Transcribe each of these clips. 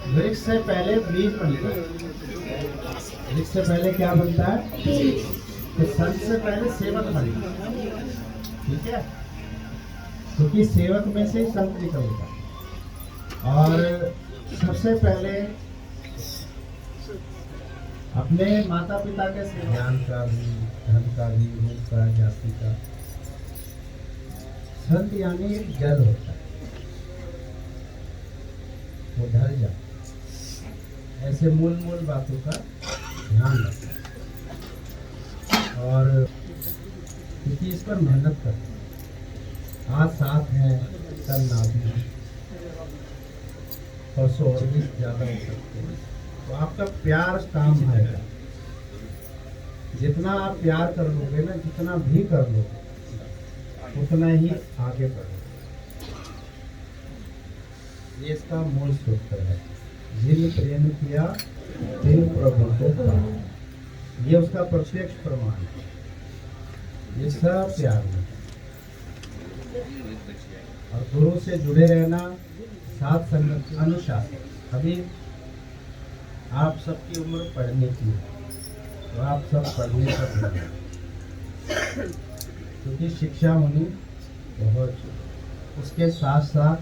वृक्ष से पहले बीज बनता है। वृक्ष से पहले क्या बनता है? तो संत से पहले सेवक बनता है। ठीक है, क्योंकि सेवक में से ही संत निकलता। और सबसे पहले अपने माता पिता के ज्ञान का भी, धन का भी, रूप का, जाति का। संत यानी एक जल होता है, वो ढल जाता। ऐसे मूल मूल बातों का ध्यान रखना और क्योंकि इस पर मेहनत करते। आज साथ है, कल ना भी, परसों और भी ज्यादा हो सकते हैं। तो आपका प्यार काम आएगा। जितना आप प्यार कर लोगे ना, जितना भी कर लोगे, उतना ही आगे बढ़ोगे। ये इसका मूल सूत्र है। जिन प्रेम किया तिन प्रभु को पाया। ये उसका प्रत्यक्ष प्रमाण है। ये सब प्यार में और गुरु से जुड़े रहना, साथ संगत, अनुशासन। अभी आप सबकी उम्र पढ़ने की है, तो आप सब पढ़ने का क्योंकि शिक्षा होनी बहुत, उसके साथ साथ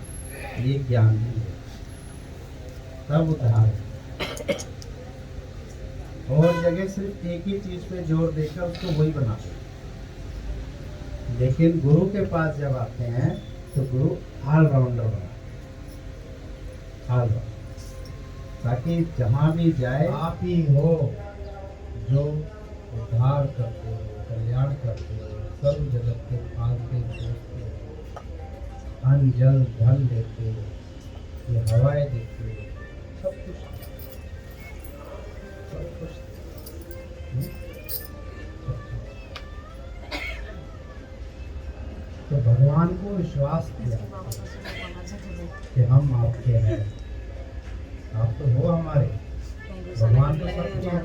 ये ज्ञान भी है, तब उद्धार है। और जगह सिर्फ एक ही चीज पे जोर देकर उसको वही बना दो। लेकिन गुरु के पास जब आते हैं तो गुरु ऑलराउंडर बना, ऑलराउंडर, ताकि जहां भी जाए आप ही हो जो उद्धार करते हो, कल्याण करते हो, सर्व जगत के पालते पोसते हो, अन्न जल धन देते हो, ये हवाएं देते हो, सब कुछ तो भगवान को विश्वास किया कि हम आपके हैं, आप तो हो हमारे, भगवान तो सबके हैं।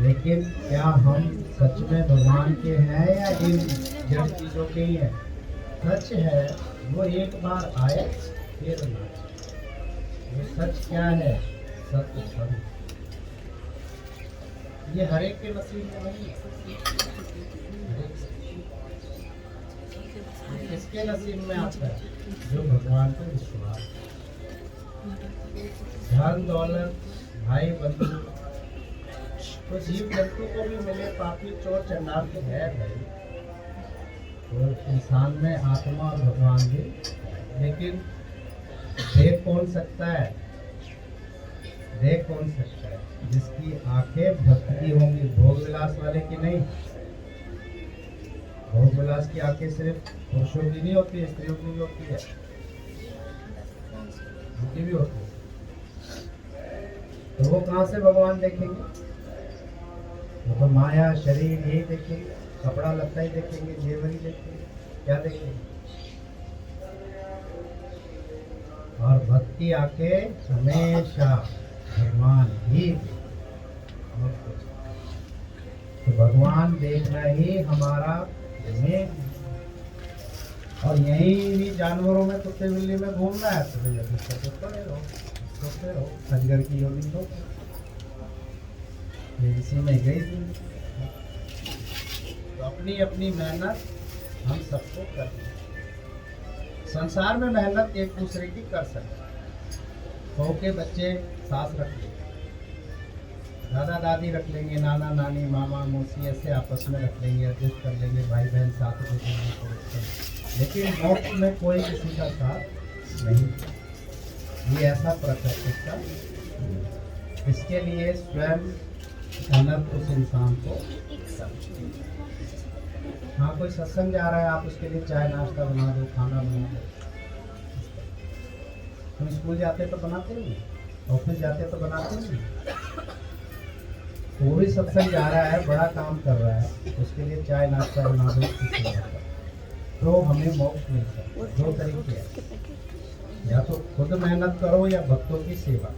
लेकिन क्या हम सच में भगवान के हैं या इन जड़ चीजों के ही हैं? सच है वो एक बार आए फिर ना। वो सच क्या है? सत्य धर्म। ये हर एक के नसीब में नहीं है। किसके नसीब में आता है? जो भगवान को विश्वास। धन दौलत भाई बंधु तो जीव जंतु को भी मिले, पापी चोर चंडाल तो है भाई, तो इंसान में आत्मा और भगवान भी। लेकिन देख कौन सकता है? देख कौन सकता है? जिसकी आंखें भक्ति की होंगी, भोग विलास वाले की नहीं। भोग विलास की आंखें सिर्फ पुरुषों की नहीं होती है, स्त्रियों की भी होती है, उनकी भी होती है। तो वो कहाँ से भगवान देखेंगे? वो तो माया शरीर यही देखेंगे, कपड़ा लत्ता ही देखेंगे, जेवर ही देखेंगे, क्या देखेंगे? और भक्ति आंखें हमेशा भगवान ही, और कुछ। तो भगवान देखना ही हमारा मेन। और यही भी जानवरों में कुत्ते बिल्ली में घूमना है तो भैया सोते रहो, अजगर की योनि तो इसी में गई थी। तो अपनी अपनी मेहनत हम सबको करनी। संसार में मेहनत एक दूसरे की कर सकते। बहू के बच्चे सास रख लेंगे, दादा दादी रख लेंगे, नाना नानी मामा मौसी ऐसे आपस में रख लेंगे, एडजस्ट कर लेंगे, भाई बहन साथ में देंगे। लेकिन मोक्ष में कोई किसी का साथ नहीं। ये ऐसा प्रकृति का, इसके लिए स्वयं मेहनत उस इंसान को। हाँ, कोई सत्संग जा रहा है, आप उसके लिए चाय नाश्ता बना दो, खाना बना दो। तुम स्कूल जाते तो बनाते नहीं, ऑफिस जाते तो बनाते नहीं। वो भी सत्संग जा रहा है, बड़ा काम कर रहा है, उसके लिए चाय नाश्ता बना दो, तो हमें मोक्ष मिल सकता है। दो तरीके हैं, या तो खुद मेहनत करो या भक्तों की सेवा।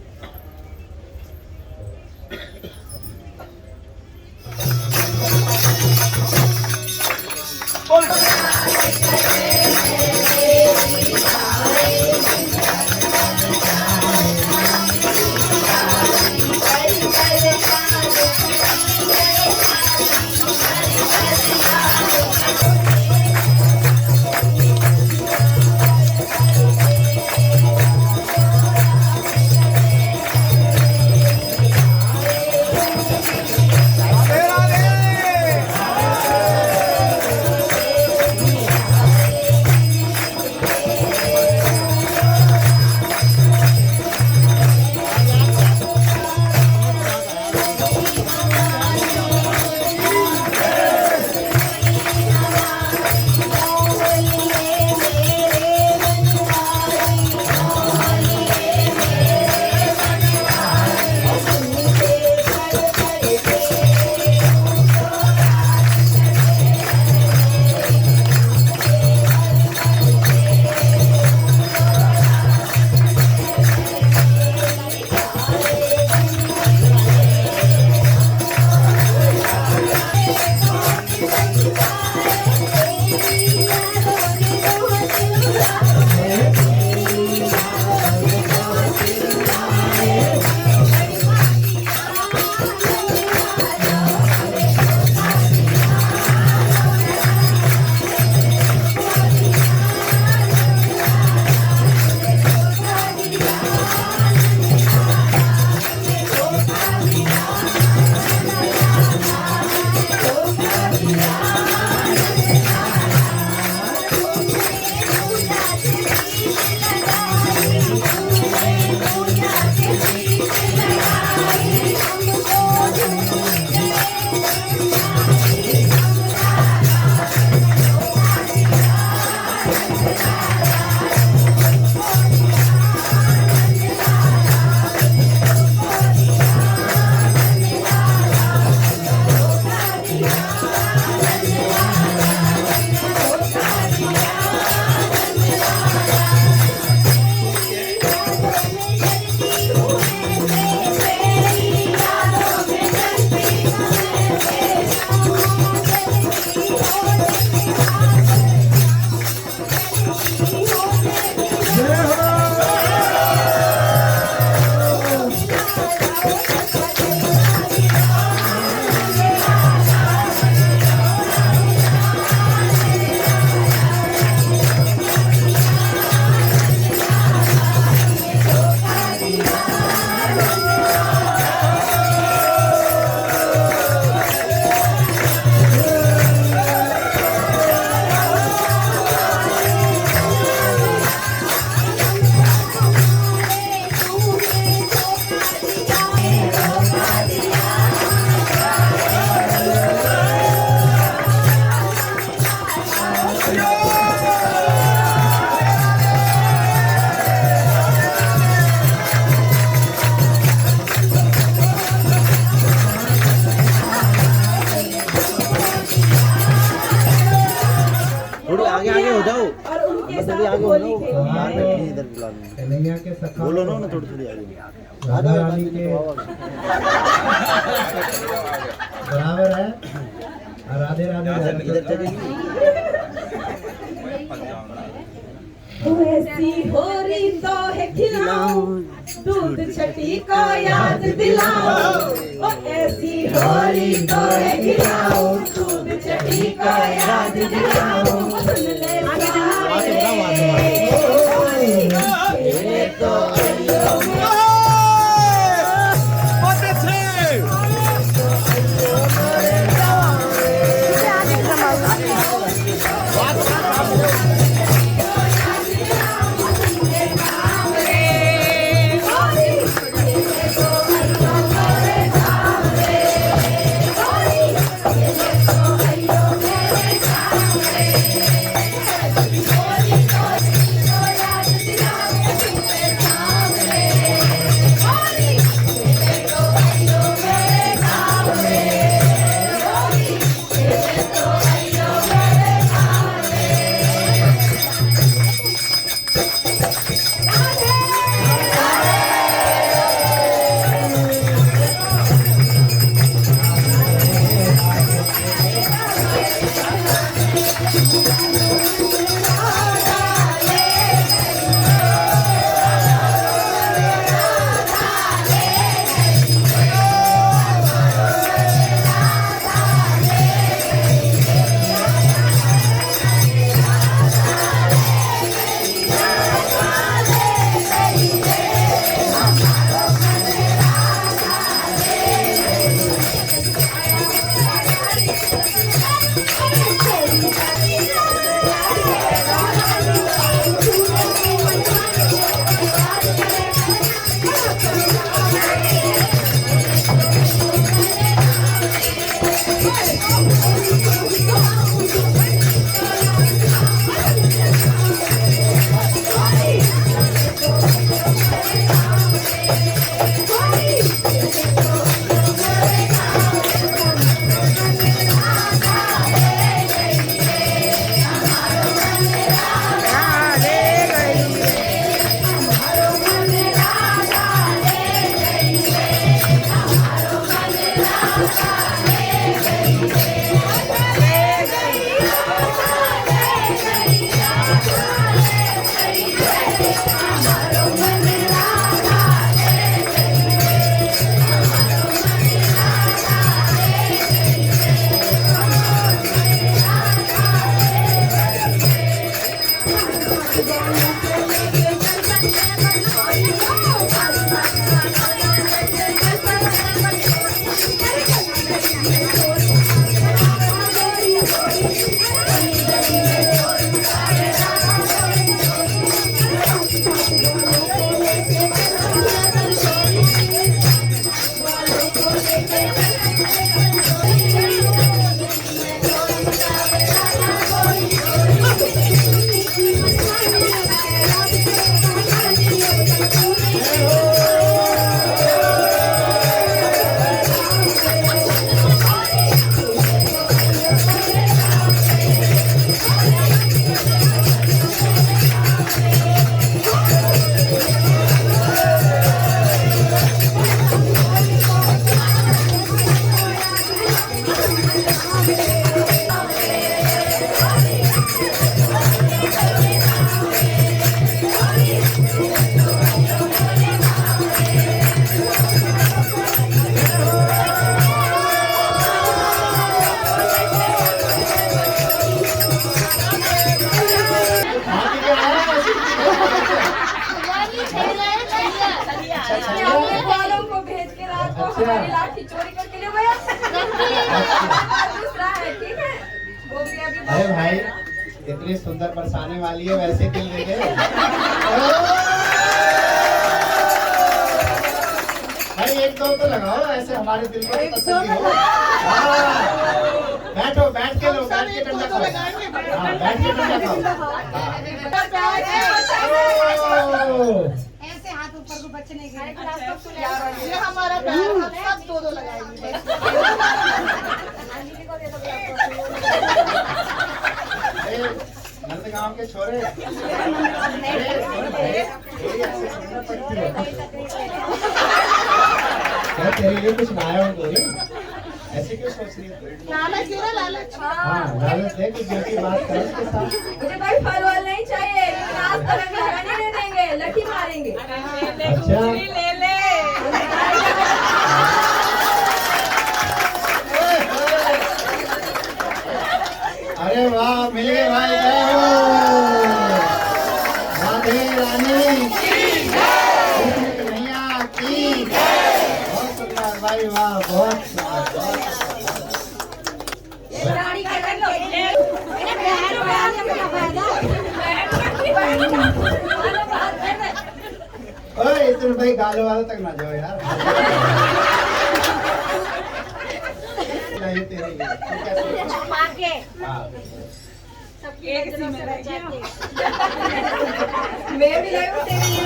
जाओ और उनके थोड़ी साथ आगे हो होली जाओ खेली बाहर है। बैठी इधर बुला लो कन्हैया के सखा बोलो ना थोड़ी थोड़ी आगे राधा रानी के बराबर है। और राधे राधे इधर चलेगी तो ऐसी होरी तो है खिलाओ दूध छठी को याद दिलाओ। ओ ऐसी होरी तो है खिलाओ दूध छठी को याद दिलाओ। सुन ले सारे तो वालों को भेज के रात को हमारी लाठी चोरी करके ले गया। दूसरा है, ठीक है वो भी अभी। अरे भाई इतनी सुंदर बरसाने वाली है वैसे दिल ले गए। भाई एक दो तो लगाओ ऐसे हमारे दिल को तसल्ली हो। बैठो बैठ के लो बैठ के डंडा खाओ। बैठ के डंडा खाओ। ऐसे हाथ ऊपर को बच्चे नहीं गिरे। ये हमारा प्यार हम सब दो लगाएंगे। नंद गांव के छोरे क्या तेरे लिए कुछ लाया हूँ गोरी, ऐसे क्यों सोच रही है? लालच है ना, लालच। हाँ लालच है कि जो की बात करें उसके साथ। मुझे कोई फल वल नहीं चाहिए, लेकिन आज तो रंग लगाने नहीं देंगे, लठी मारेंगे। अच्छा अरे वाह, मिल गए भाई, जय हो राधे रानी कृष्ण कन्हैया की। बहुत सुंदर भाई, वाह बहुत सुंदर, बहुत सुंदर। रानी का रंग ओए तुम भाई गालों वालों तक ना जाओ यार। नहीं तेरे लिए तू क्या सोच? हाँ एक सी में रह गया। मैं भी लाई हूँ तेरे लिए।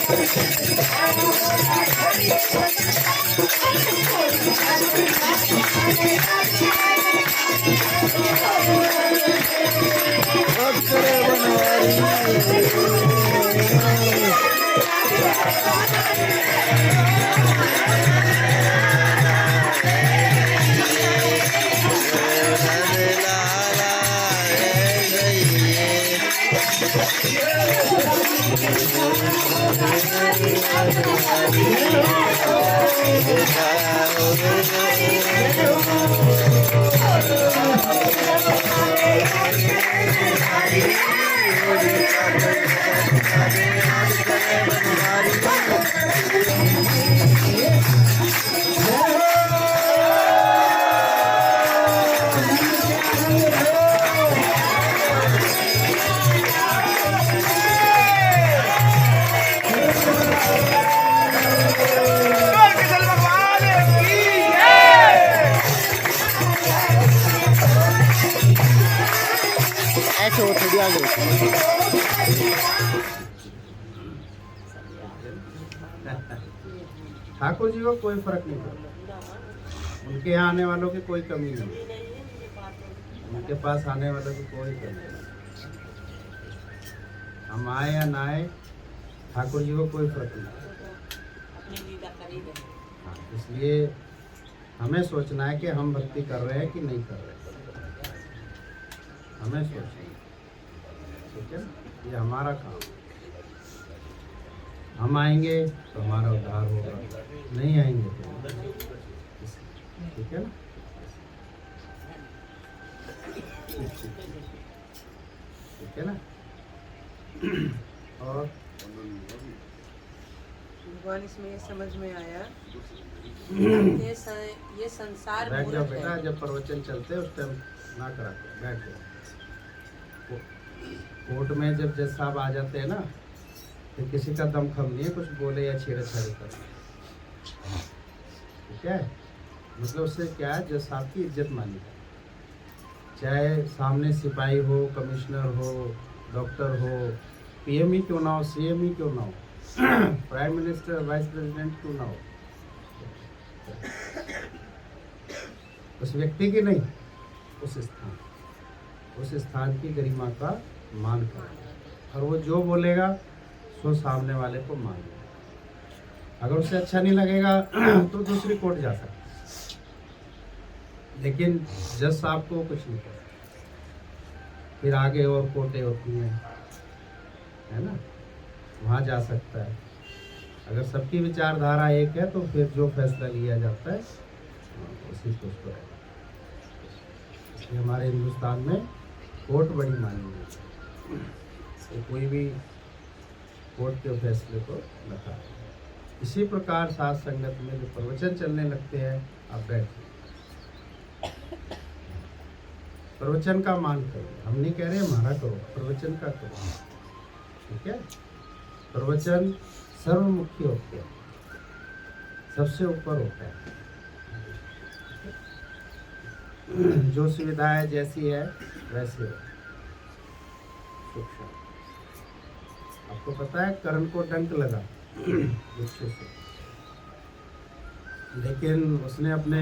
Thank you. ऐसे हो थोड़ी आगे ठाकुर जी को कोई फर्क नहीं पड़ता, उनके यहाँ आने वालों की कोई कमी नहीं, उनके पास आने वालों की कोई कमी नहीं। हम आए या ना आए, ठाकुर जी को कोई फर्क नहीं। हाँ, इसलिए हमें सोचना है कि हम भक्ति कर रहे हैं कि नहीं कर रहे हैं, हमें सोचना है, ठीक है। ये हमारा काम है। हम आएंगे तो हमारा उद्धार होगा, नहीं आएंगे तो ठीक है ना। ठीक है ना। और भगवान इसमें ये समझ में आया ये संसार बैठ जाओ मूर्ख बेटा, है। जब प्रवचन चलते हैं उस टाइम ना करा के बैठ जाओ। कोर्ट में जब जज साहब आ जाते हैं ना, तो किसी का दम खम नहीं है कुछ बोले या छेड़छाड़ी करे, ठीक है। मतलब उससे क्या है, जज साहब की इज्जत मानी जाए, चाहे सामने सिपाही हो, कमिश्नर हो, डॉक्टर हो, पीएम ही क्यों ना हो, सीएम ही क्यों ना हो, प्राइम मिनिस्टर, वाइस प्रेसिडेंट क्यों ना हो, उस व्यक्ति की नहीं, उस स्थान की गरिमा का मान कर, और वो जो बोलेगा सो सामने वाले को मान लेगा। अगर उसे अच्छा नहीं लगेगा तो दूसरी कोर्ट जा सकता, लेकिन जज साहब को कुछ नहीं कर सकता। फिर आगे और कोर्टें होती हैं, है ना, वहाँ जा सकता है। अगर सबकी विचारधारा एक है तो फिर जो फैसला लिया जाता है उसी को उसको रहेगा। इसलिए हमारे हिंदुस्तान में कोर्ट बड़ी मानी है, तो कोई भी कोर्ट के फैसले को लगा। इसी प्रकार साथ संगत में जो प्रवचन चलने लगते हैं, आप बैठिए, प्रवचन का मान करो। हम नहीं कह रहे हमारा करो, प्रवचन का करो, ठीक है। प्रवचन सर्वमुखी होते हैं, सबसे ऊपर होता है। जो सुविधाएं जैसी है वैसे हो। आपको पता है कर्ण को डंक लगा गुस्से से, लेकिन उसने अपने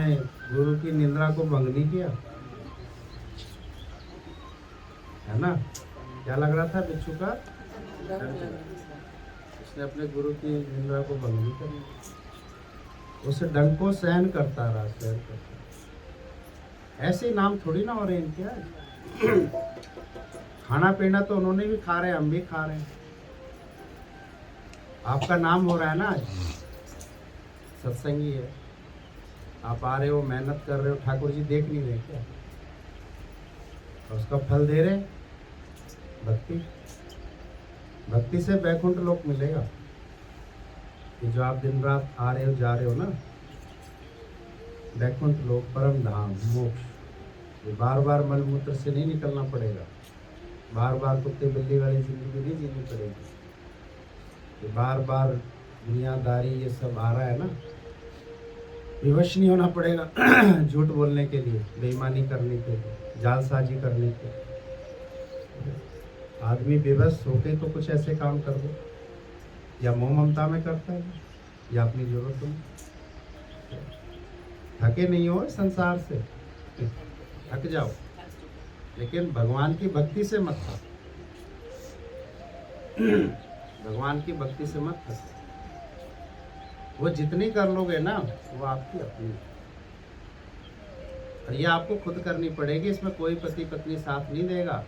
गुरु की निंदा को भंग नहीं किया, है ना। क्या लग रहा था, बिच्छू का डंक। उसने अपने गुरु की निंदा को भंग नहीं किया, उस डंक को सहन करता रहा, सहन करता। ऐसे नाम थोड़ी ना हो रहे इनके आज। खाना पीना तो उन्होंने भी खा रहे हैं, हम भी खा रहे हैं। आपका नाम हो रहा है ना आज, सत्संगी है, आप आ रहे हो, मेहनत कर रहे हो, ठाकुर जी देख नहीं रहे क्या, और उसका फल दे रहे। भक्ति, भक्ति से वैकुंठ लोक मिलेगा। कि जो आप दिन रात आ रहे हो, जा रहे हो ना, वैकुंठ लोक, परम धाम, मोक्ष। ये बार बार मलमूत्र से नहीं निकलना पड़ेगा, बार बार कुत्ते बिल्ली वाली जिंदगी नहीं जीनी पड़ेगी। ये बार बार दुनियादारी ये सब आ रहा है ना, विवश नहीं होना पड़ेगा झूठ बोलने के लिए, बेईमानी करने के लिए, जालसाजी करने के लिए। आदमी विवश होके तो कुछ ऐसे काम कर दो, या मोह ममता में करता है, या अपनी जरूरतों में। थके नहीं हो संसार से, थक जाओ, लेकिन भगवान की भक्ति से मत थको। भगवान की भक्ति से मत फंसो। वो जितनी कर लोगे ना वो आपकी अपनी, और ये आपको खुद करनी पड़ेगी। इसमें कोई पति पत्नी साथ नहीं देगा,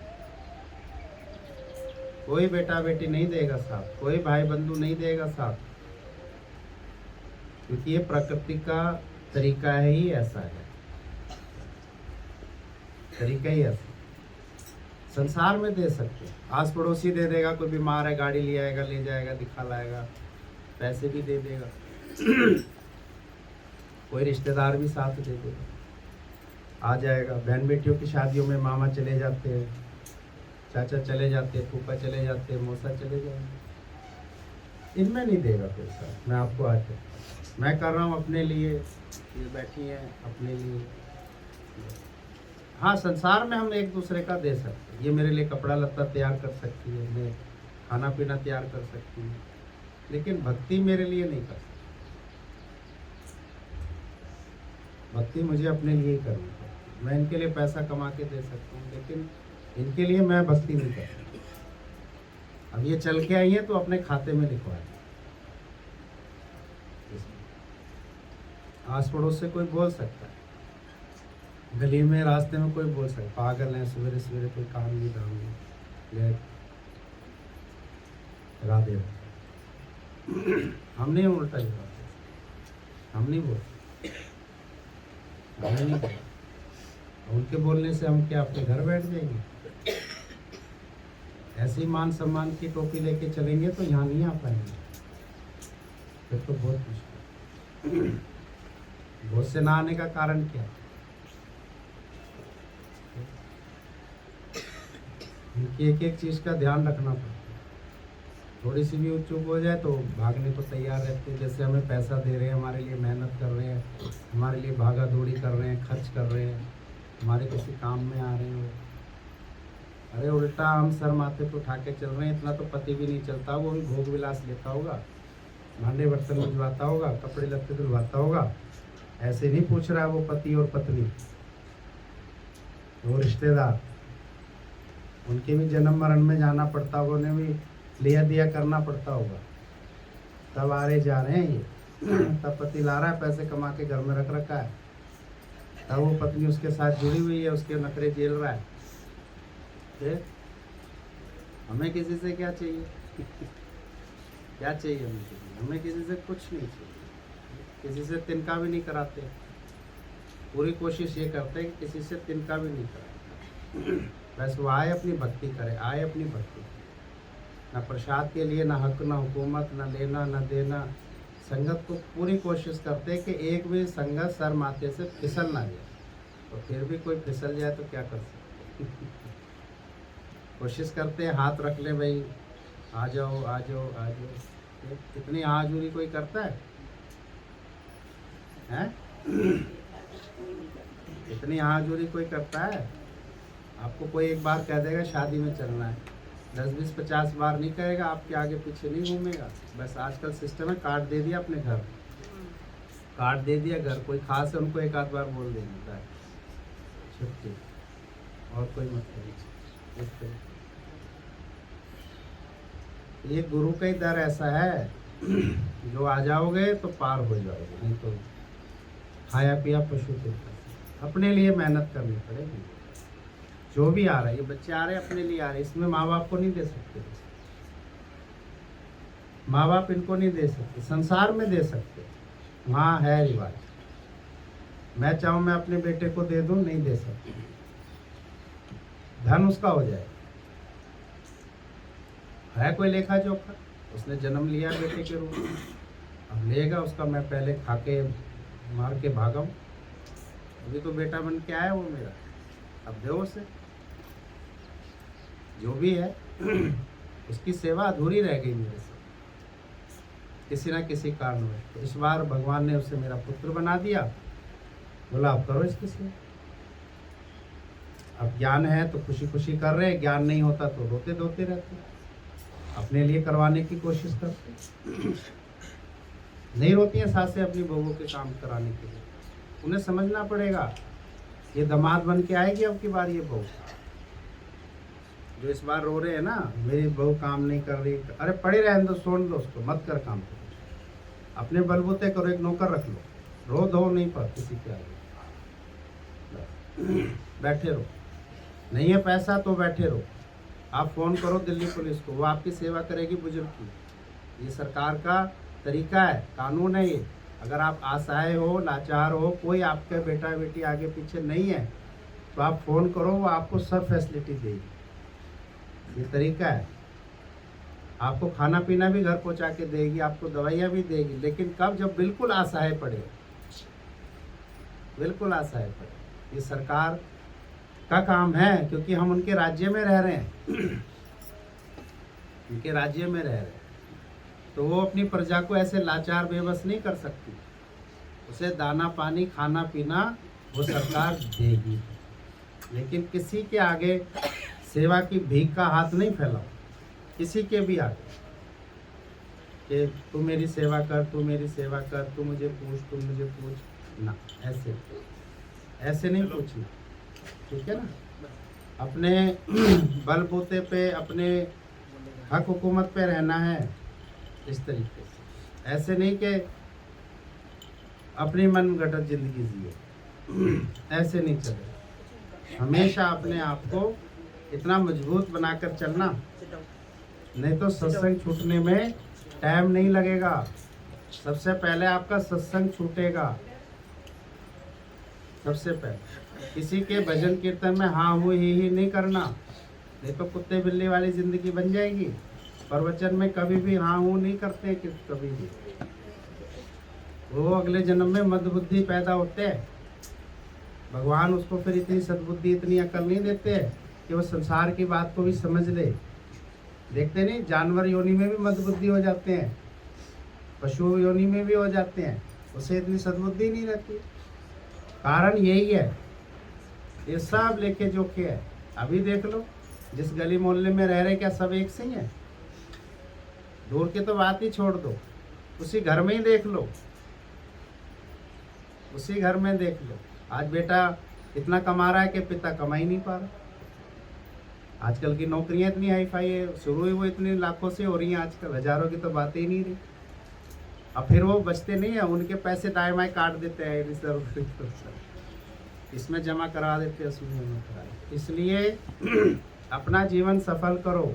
कोई बेटा बेटी नहीं देगा साथ, कोई भाई बंधु नहीं देगा साथ, क्योंकि ये प्रकृति का तरीका है ही ऐसा है, तरीका ही ऐसा। संसार में दे सकते, आस पड़ोसी दे देगा, कोई बीमार है गाड़ी ले आएगा, ले जाएगा, दिखा लाएगा, पैसे भी दे देगा, कोई रिश्तेदार भी साथ दे देगा, आ जाएगा। बहन बेटियों की शादियों में मामा चले जाते हैं, चाचा चले जाते हैं, फूफा चले जाते हैं, मौसा चले जाएंगे। इनमें नहीं देगा पैसा। मैं आपको आज मैं कर रहा हूँ अपने लिए, ये बैठी है अपने लिए। हाँ, संसार में हम एक दूसरे का दे सकते हैं। ये मेरे लिए कपड़ा लत्ता तैयार कर सकती है, मैं खाना पीना तैयार कर सकती हूँ, लेकिन भक्ति मेरे लिए नहीं कर सकती। भक्ति मुझे अपने लिए ही करनी पड़ती। मैं इनके लिए पैसा कमा के दे सकता हूँ, लेकिन इनके लिए मैं भक्ति नहीं कर सकती। अब ये चल के आई है तो अपने खाते में लिखवाए। आस पड़ोस से कोई बोल सकता है, गली में रास्ते में कोई बोल सकता है, पागल है, सवेरे सवेरे कोई काम नहीं धाम नहीं, राधे। हम नहीं उल्टा जवाब, हम नहीं बोलते, हमें नहीं बोलते। उनके बोलने से हम क्या अपने घर बैठ जाएंगे? ऐसे ही मान सम्मान की टोपी लेके चलेंगे तो यहाँ नहीं आ पाएंगे, फिर तो बहुत मुश्किल। बहुत से ना आने का कारण क्या है? उनकी एक एक चीज का ध्यान रखना पड़ता है। थोड़ी सी भी चूक हो जाए तो भागने को तैयार रहते हैं। जैसे हमें पैसा दे रहे हैं, हमारे लिए मेहनत कर रहे हैं, हमारे लिए भागा दौड़ी कर रहे हैं, खर्च कर रहे हैं, हमारे किसी काम में आ रहे हैं। अरे उल्टा हम सर माथे पे उठा के चल रहे हैं। इतना तो पति भी नहीं चलता, वो भी भोग विलास लेता होगा, भांडे बर्तन भिजवाता होगा, कपड़े लत्ते धुलवाता होगा। ऐसे नहीं पूछ रहा है वो पति और पत्नी, वो रिश्तेदार, उनके भी जन्म मरण में जाना पड़ता होगा, उन्हें भी लिया दिया करना पड़ता होगा, तब आ रहे जा रहे हैं ये। तब पति ला रहा है, पैसे कमा के घर में रख रखा है, तब वो पत्नी उसके साथ जुड़ी हुई है, उसके नखरे झेल रहा है। हमें किसी से क्या चाहिए? क्या चाहिए हमें? हमें किसी से कुछ नहीं चाहिए, किसी से तिनका भी नहीं कराते। पूरी कोशिश ये करते हैं कि किसी से तिनका भी नहीं कराते। बस वो आए अपनी भक्ति करे, आए अपनी भक्ति, ना प्रसाद के लिए, ना हक, ना हुकूमत, ना लेना ना देना। संगत को पूरी कोशिश करते हैं कि एक भी संगत सर माथे से फिसल ना जाए, तो फिर भी कोई फिसल जाए तो क्या कर सकते। कोशिश करते हैं हाथ रख ले, भाई आ जाओ आ जाओ आ जाओ। कितनी हाजुरी कोई करता है, हैं? इतनी हाजुरी कोई करता है? आपको कोई एक बार कह देगा शादी में चलना है, 10 20 50 बार नहीं कहेगा, आपके आगे पीछे नहीं घूमेगा। बस आजकल सिस्टम है, कार्ड दे दिया अपने घर, कार्ड दे दिया घर, कोई खास है उनको एक आध बार बोल देता है, छुट्टी, और कोई मतलब। ये गुरु का ही दर ऐसा है, जो आ जाओगे तो पार हो जाओगे, नहीं तो खाया पिया पशु के। अपने लिए मेहनत करनी पड़ेगी। जो भी आ रहा है, ये बच्चे आ रहे हैं अपने लिए आ रहे हैं, इसमें माँ बाप को नहीं दे सकते, माँ बाप इनको नहीं दे सकते, संसार में दे सकते, वहाँ है रिवाज। मैं चाहूँ मैं अपने बेटे को दे दूँ, नहीं दे सकती, धन उसका हो जाए। है कोई लेखा जोखा? उसने जन्म लिया बेटे के रूप में, अब लेगा उसका मैं पहले खा के मार के भागा हूँ। अभी तो बेटा बन के आया वो मेरा, अब दो उसे जो भी है। उसकी सेवा अधूरी रह गई मेरे से किसी ना किसी कारण में। तो इस बार भगवान ने उसे मेरा पुत्र बना दिया, बोला आप करो इसकी सेवा। अब ज्ञान है तो खुशी खुशी कर रहे हैं, ज्ञान नहीं होता तो रोते धोते रहते, अपने लिए करवाने की कोशिश करते। नहीं रोती हैं सासें अपनी बहू के काम कराने के लिए। उन्हें समझना पड़ेगा, ये दामाद बन के आएगी अब की बार ये बहू, जो इस बार रो रहे हैं ना, मेरी बहू काम नहीं कर रही, अरे पड़े रहने दो, छोड़ दो उसको, मत कर काम करो, अपने बलबूते करो, एक नौकर रख लो, रो धो नहीं पर किसी के आगे, बैठे रहो, नहीं है पैसा तो बैठे रहो। आप फ़ोन करो दिल्ली पुलिस को, वो आपकी सेवा करेगी बुजुर्ग की। ये सरकार का तरीका है, कानून है ये। अगर आप असहाय हो, लाचार हो, कोई आपके बेटा बेटी आगे पीछे नहीं है, तो आप फ़ोन करो, वो आपको सब फैसिलिटी देगी। ये तरीका है। आपको खाना पीना भी घर पहुंचा के देगी, आपको दवाइयाँ भी देगी, लेकिन कब? जब बिल्कुल असहाय पड़े, बिल्कुल असहाय पड़े। ये सरकार का काम है, क्योंकि हम उनके राज्य में रह रहे हैं उनके राज्य में रह रहे हैं, तो वो अपनी प्रजा को ऐसे लाचार बेबस नहीं कर सकती। उसे दाना पानी खाना पीना वो सरकार देगी, लेकिन किसी के आगे सेवा की भीख का हाथ नहीं फैलाओ, किसी के भी आगे कि तू मेरी सेवा कर, तू मेरी सेवा कर, तू मुझे पूछ, तू मुझे पूछ ना, ऐसे नहीं पूछना, ठीक है ना। अपने बलबूते पे, अपने हक हुकूमत पे रहना है इस तरीके से। ऐसे नहीं कि अपनी मन गढ़ंत जिंदगी जिए, ऐसे नहीं चले। हमेशा अपने आप को इतना मजबूत बनाकर चलना, नहीं तो सत्संग छूटने में टाइम नहीं लगेगा। सबसे पहले आपका सत्संग छूटेगा, सबसे पहले। किसी के भजन कीर्तन में हाँ हो ही नहीं करना, नहीं तो कुत्ते बिल्ली वाली जिंदगी बन जाएगी। प्रवचन में कभी भी हाँ हो नहीं करते कि कभी भी, वो अगले जन्म में मंदबुद्धि पैदा होते हैं। भगवान उसको फिर इतनी सद्बुद्धि, इतनी अकल नहीं देते कि वो संसार की बात को भी समझ ले। देखते नहीं, जानवर योनि में भी मंदबुद्धि हो जाते हैं, पशु योनि में भी हो जाते हैं, उसे इतनी सद्बुद्धि नहीं रहती। कारण यही है, ये सब लेके जोखे है। अभी देख लो, जिस गली मोहल्ले में रह रहे, क्या सब एक से ही है? दूर की तो बात ही छोड़ दो, उसी घर में ही देख लो, उसी घर में देख लो। आज बेटा इतना कमा रहा है कि पिता कमा ही नहीं पा रहा। आजकल की नौकरियां इतनी हाई फाई है, शुरू ही वो इतनी लाखों से हो रही हैं, आजकल हजारों की तो बात ही नहीं रही। अब फिर वो बचते नहीं है, उनके पैसे दाएं काट देते हैं रिजर्व, इसमें जमा करा देते हैं, उसमें जमा करा देते। इसलिए अपना जीवन सफल करो।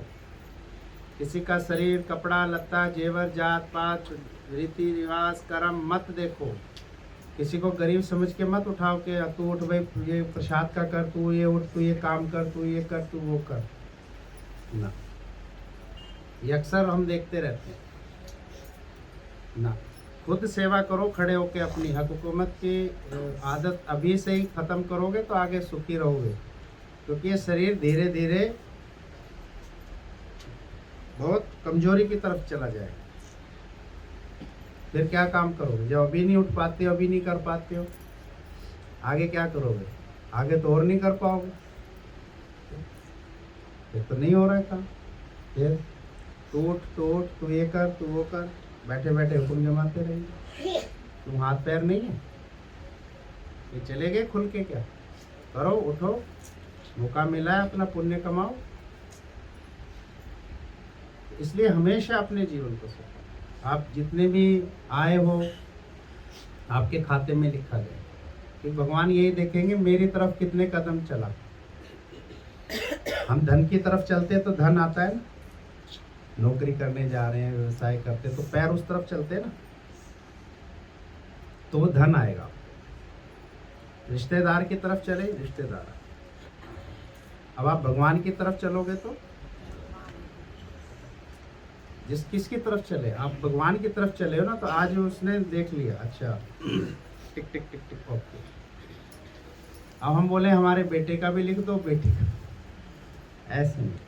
किसी का शरीर, कपड़ा लत्ता, जेवर, जात पात, रीति रिवाज, कर्म मत देखो। किसी को गरीब समझ के मत उठाओ कि तू उठ भाई, ये प्रसाद का कर, तू ये उठ, तू ये काम कर, तू ये कर, तू वो कर ना। ये अक्सर हम देखते रहते हैं ना। खुद सेवा करो खड़े होके। अपनी हक हुकूमत की आदत अभी से ही ख़त्म करोगे तो आगे सुखी रहोगे, क्योंकि ये शरीर धीरे धीरे बहुत कमजोरी की तरफ चला जाएगा। फिर क्या काम करोगे? जब अभी नहीं उठ पाते हो, अभी नहीं कर पाते हो, आगे क्या करोगे? आगे तो और नहीं कर पाओगे, फिर तो नहीं हो रहा है काम। फिर तू उठ, तू ये कर, तू वो कर, बैठे बैठे हुक्म जमाते रहेंगे। तुम हाथ पैर नहीं है, ये चले गए खुल के? क्या करो? उठो, मौका मिला है, अपना पुण्य कमाओ। इसलिए हमेशा अपने जीवन को सफल, आप जितने भी आए हो आपके खाते में लिखा जाए, कि भगवान यही देखेंगे मेरी तरफ कितने कदम चला। हम धन की तरफ चलते तो धन आता है ना, नौकरी करने जा रहे हैं, व्यवसाय करते तो पैर उस तरफ चलते ना, तो वो धन आएगा। रिश्तेदार की तरफ चले, रिश्तेदार। अब आप भगवान की तरफ चलोगे तो किसकी तरफ चले? आप भगवान की तरफ चले हो ना, तो आज उसने देख लिया, अच्छा टिक टिक टिक टिक, ओके। अब हम बोले हमारे बेटे का भी लिख दो, बेटी का, ऐसे नहीं।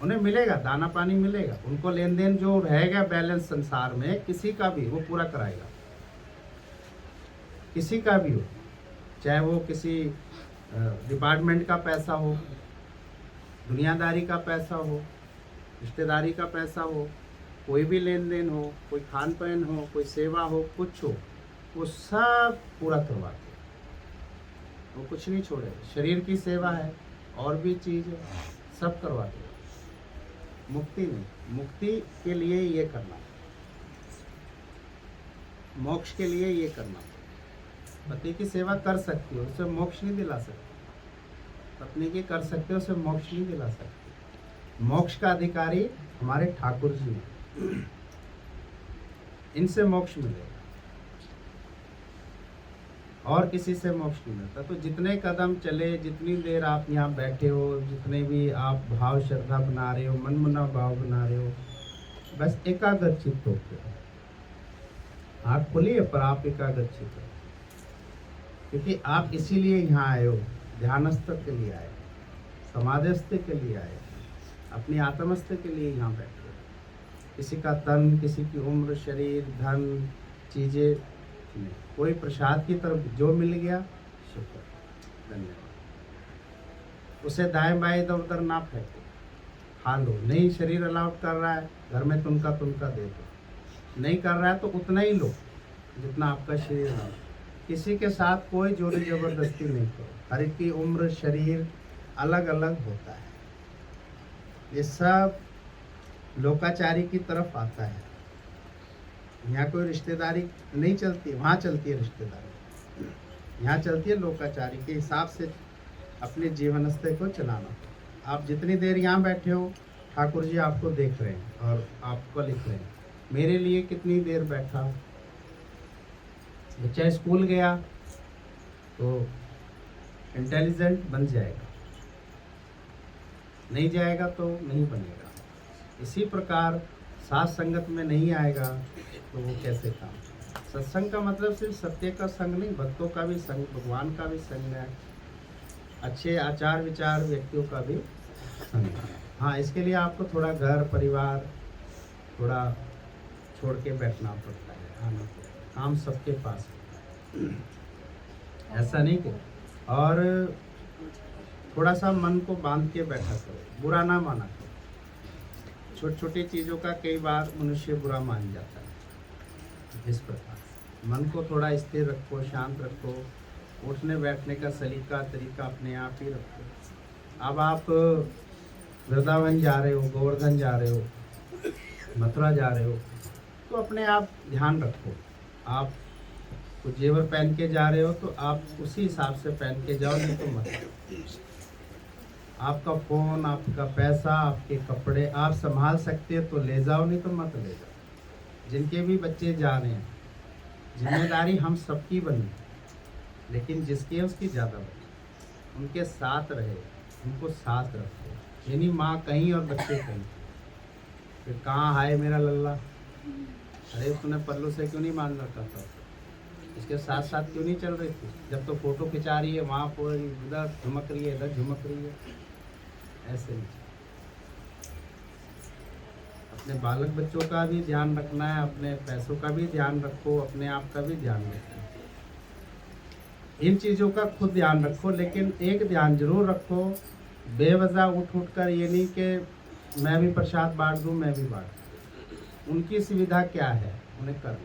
उन्हें मिलेगा, दाना पानी मिलेगा, उनको लेन देन जो रहेगा बैलेंस संसार में किसी का भी, वो पूरा कराएगा। किसी का भी हो, चाहे वो किसी डिपार्टमेंट का पैसा हो, दुनियादारी का पैसा हो, रिश्तेदारी का पैसा हो, कोई भी लेन देन हो, कोई खान पान हो, कोई सेवा हो, कुछ हो, वो सब पूरा करवाते हैं। वो कुछ नहीं छोड़ेगा। शरीर की सेवा है, और भी चीज़ है, सब करवाते हो। मुक्ति नहीं, मुक्ति के लिए ये करना, मोक्ष के लिए ये करना। पति की सेवा कर सकती हो, उसे मोक्ष नहीं दिला सकती। पत्नी की कर सकते हो, उसे मोक्ष नहीं दिला सकते। मोक्ष का अधिकारी हमारे ठाकुर जी हैं, इनसे मोक्ष मिलेगा, और किसी से मोक्ष नहीं मिलता। तो जितने कदम चले, जितनी देर आप यहाँ बैठे हो, जितने भी आप भाव श्रद्धा बना रहे हो, मन मना भाव बना रहे हो, बस एकाग्र चित्त होते हो। आँख खोलिए पर आप एकाग्र चित्त हो, क्योंकि आप इसीलिए यहाँ आए हो, ध्यानस्थ के लिए आए, समाधिस्थ के लिए आए, अपनी आत्मस्थ के लिए यहाँ बैठे हो। किसी का तन, किसी की उम्र, शरीर, धन, चीजें नहीं, कोई प्रसाद की तरफ जो मिल गया शुक्र, धन्यवाद। उसे दाएं बाएं इधर उधर ना फेंको, खा लो। नहीं शरीर अलाउड कर रहा है, घर में तुनका दे दो। नहीं कर रहा है तो उतना ही लो जितना आपका शरीर अलाउड। किसी के साथ कोई जोड़ी जबरदस्ती नहीं करो। हर एक की उम्र, शरीर अलग अलग होता है। ये सब लोकाचारी की तरफ आता है। यहाँ कोई रिश्तेदारी नहीं चलती, वहाँ चलती है रिश्तेदारी। यहाँ चलती है लोकाचारी के हिसाब से अपने जीवन स्तर को चलाना। आप जितनी देर यहाँ बैठे हो, ठाकुर जी आपको देख रहे हैं और आपको लिख रहे हैं। मेरे लिए कितनी देर बैठा। बच्चा स्कूल गया तो इंटेलिजेंट बन जाएगा, नहीं जाएगा तो नहीं बनेगा। इसी प्रकार साथ संगत में नहीं आएगा तो वो कैसे काम। सत्संग का मतलब सिर्फ सत्य का संग नहीं, भक्तों का भी संग, भगवान का भी संग है, अच्छे आचार विचार व्यक्तियों का भी संग है। हाँ, इसके लिए आपको थोड़ा घर परिवार थोड़ा छोड़ के बैठना पड़ता है, आना पड़ता है। काम सबके पास है, ऐसा नहीं कि। और थोड़ा सा मन को बांध के बैठा करो, बुरा ना माना करो। छोटी छोटी चीज़ों का कई बार मनुष्य बुरा मान जाता है। इस प्रकार मन को थोड़ा स्थिर रखो, शांत रखो। उठने बैठने का सलीका तरीका अपने आप ही रखो। अब आप वृंदावन जा रहे हो, गोवर्धन जा रहे हो, मथुरा जा रहे हो, तो अपने आप ध्यान रखो। आप कुछ जेवर पहन के जा रहे हो तो आप उसी हिसाब से पहन के जाओ, नहीं तो मत। आपका फ़ोन, आपका पैसा, आपके कपड़े आप संभाल सकते हो तो ले जाओ, नहीं तो मत ले जाओ। जिनके भी बच्चे जा रहे हैं, जिम्मेदारी हम सबकी बनी, लेकिन जिसकी है उसकी ज़्यादा बनी। उनके साथ रहे, उनको साथ रखो। यानी माँ कहीं और बच्चे कहीं। फिर कहाँ है मेरा लल्ला, अरे तूने पल्लू से क्यों नहीं मान रखा था, इसके साथ साथ क्यों नहीं चल रही थी। जब तो फोटो खिंचा रही है, वहाँ पर इधर झुमक रही है, इधर झुमक रही है। ऐसे नहीं, अपने बालक बच्चों का भी ध्यान रखना है, अपने पैसों का भी ध्यान रखो, अपने आप का भी ध्यान रखो। इन चीज़ों का खुद ध्यान रखो, लेकिन एक ध्यान जरूर रखो, बेवजह उठ कर ये नहीं कि मैं भी प्रसाद बांट दूँ, मैं भी बांट दूँ। उनकी सुविधा क्या है, उन्हें कर लो,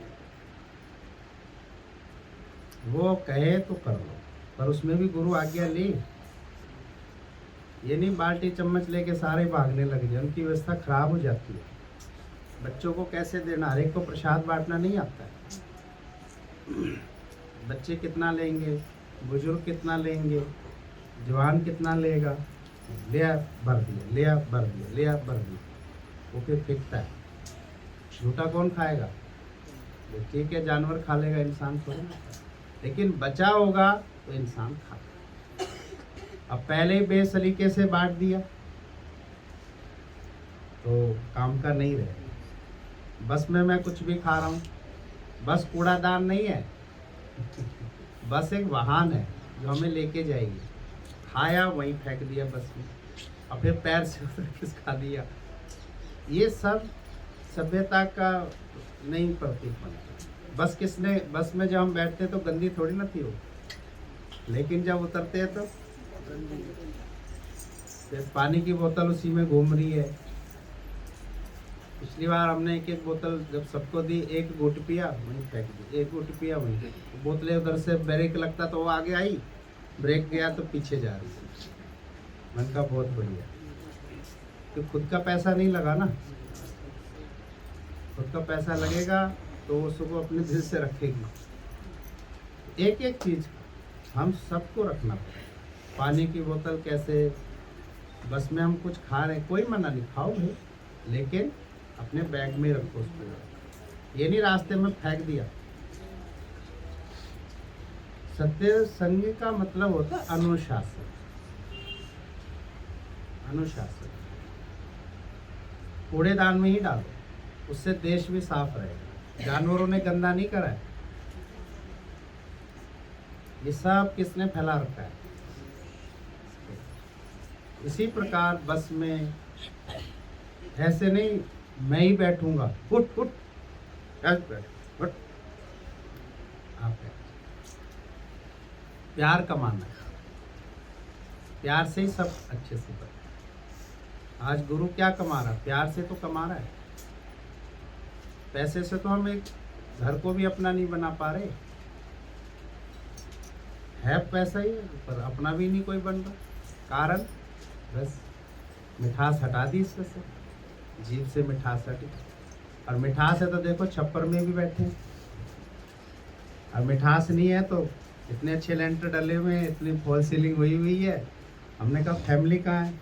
वो कहे तो कर लो, पर उसमें भी गुरु आज्ञा ली। ये नहीं बाल्टी चम्मच लेके सारे भागने लग जाए, उनकी व्यवस्था खराब हो जाती है। बच्चों को कैसे देना, हर एक को प्रसाद बांटना नहीं आता है। बच्चे कितना लेंगे, बुजुर्ग कितना लेंगे, जवान कितना लेगा, लिया भर दिया, लिया भर दिया, लिया भर दिया, वो फिर फेंकता है। झूठा कौन खाएगा, ठीक है जानवर खा लेगा, इंसान थोड़ा ना। लेकिन बचा होगा तो इंसान खाता। अब पहले ही बेसलीके से बांट दिया तो काम का नहीं रहे। बस में मैं कुछ भी खा रहा हूँ, बस कूड़ादान नहीं है, बस एक वाहन है जो हमें लेके जाएगी। खाया वहीं फेंक दिया बस में, और फिर पैर से उतर खिसका दिया। ये सब सभ्यता का नहीं प्रतीक बनता। बस किसने, बस में जब हम बैठते तो गंदी थोड़ी ना थी वो, लेकिन जब उतरते हैं तो फिर पानी की बोतल उसी में घूम रही है। पिछली बार हमने एक एक बोतल जब सबको दी, एक घूंट पिया वहीं फेंक दी, एक घूंट पिया वहीं। बोतलें उधर से ब्रेक लगता तो वो आगे आई, ब्रेक गया तो पीछे जा रही। मन का बहुत बढ़िया। कि खुद का पैसा नहीं लगा ना, खुद का पैसा लगेगा तो वो उसको अपने दिल से रखेगी। एक एक चीज हम सबको रखना पड़ेगा। पानी की बोतल कैसे, बस में हम कुछ खा रहे हैं, कोई मना नहीं, खाओ भाई, लेकिन अपने बैग में रखो उसको, ये नहीं रास्ते में फेंक दिया। सत्य संग का मतलब होता है अनुशासन। अनुशासन कूड़ेदान में ही डालो, उससे देश भी साफ रहेगा। जानवरों ने गंदा नहीं करा है, ये सब किसने फैला रखा है। इसी प्रकार बस में ऐसे नहीं मैं ही बैठूंगा, उठ उठ बैठ उठ, आप प्यार कमाना है, प्यार से ही सब अच्छे से बने। आज गुरु क्या कमा रहा है? प्यार से तो कमा रहा है। पैसे से तो हम एक घर को भी अपना नहीं बना पा रहे, है पैसा ही पर अपना भी नहीं कोई बन रहा। कारण बस मिठास हटा दी इसमें से, जीभ से मिठास हटी। और मिठास है तो देखो छप्पर में भी बैठे हैं, और मिठास नहीं है तो इतने अच्छे लेंटर डले हुए हैं, इतनी फॉल सीलिंग हुई हुई है। हमने कहा फैमिली कहाँ है?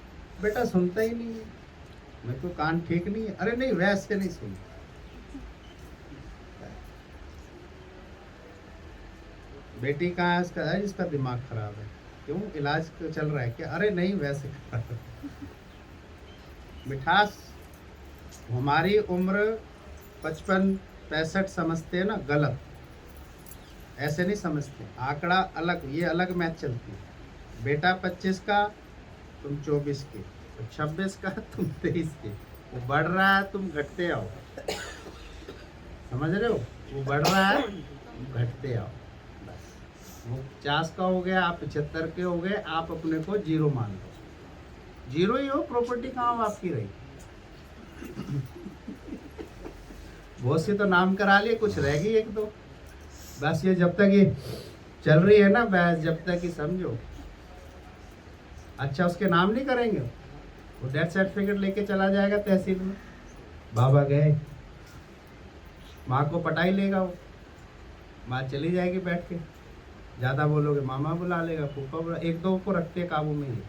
बेटा सुनता ही नहीं है, मेरे को कान ठीक नहीं है। अरे नहीं वैसे नहीं सुनता। बेटी कहाँ है? इसका है, इसका दिमाग खराब है। क्यों? इलाज चल रहा है क्या? अरे नहीं वैसे मिठास हमारी उम्र 55-65 समझते हैं ना, गलत ऐसे नहीं समझते। आंकड़ा अलग, ये अलग मैच चलती है। बेटा 25 का, तुम 24 के, 26 का, तुम 23 के। वो बढ़ रहा है, तुम घटते आओ। समझ रहे हो? वो बढ़ रहा है, तुम घटते आओ। बस वो 50 का हो गया, आप 75 के हो गए, आप अपने को जीरो मान लो। जीरो ही हो, प्रॉपर्टी कहाँ आपकी रही? बहुत सी तो नाम करा लिए, कुछ रह गई एक दो। बस ये जब तक ये चल रही है ना बहस, जब तक ही समझो। अच्छा उसके नाम नहीं करेंगे, वो डेथ सर्टिफिकेट लेके चला जाएगा तहसील में, बाबा गए, माँ को पटा ही लेगा वो, माँ चली जाएगी बैठ के। ज़्यादा बोलोगे मामा बुला लेगा, फूफा बुला, एक दो को रखते काबू में ही।